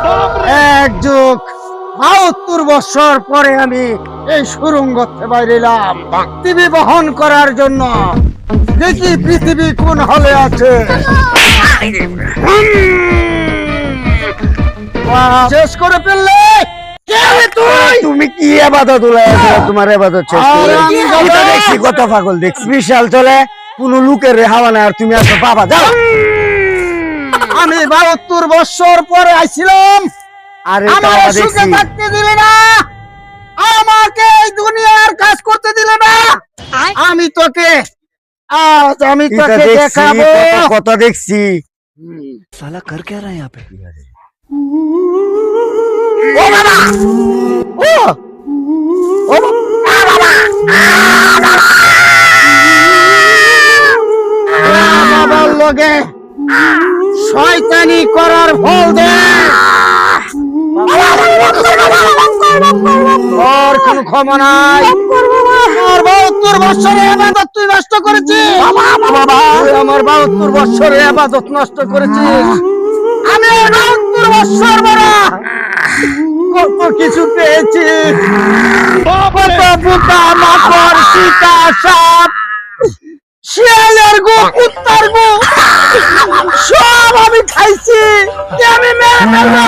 এক যুগ ৭২ বছর পরে আমি এই সুড়ঙ্গতে বাইরেলাম পৃথিবী বহন করার জন্য। দেখি পৃথিবী কোন হলে আছে। শেষ করে ফেললে তুমি কি আবাদত তোমার আবাদত দেখছি কত পাগল দেখছি বিশাল চলে কোন লোকের হাওয়া না আর তুমি আসো বাবা যাও। আমি ৭২ বছর পরে আইছিলাম, আরে আমার সুখে থাকতে দিলে না, আমাকে এই দুনিয়ার কাজ করতে দিলে না। আমি তোকে আজ আমি তোকে দেখাবো কত দেখছি। साला कर क्या रहा है यहाँ पे? ও বাবা, ও ও বাবা, বাবার লগে শয়তানি করার ফল দে। তোর কোনো ক্ষমা নাই। আমার ৭২ বছরের ইবাদত তুই নষ্ট করেছিস। তুই আমার ৭২ বছরের ইবাদত নষ্ট করেছিস। আমি ৭২ বছর বড় কত কিছু পেয়েছি, কত বোকা মাকড় সীতা সাপ শিয়ালের গো কুত্তার গো সব আমি খাইছি। আমি মেরে ফেলবো।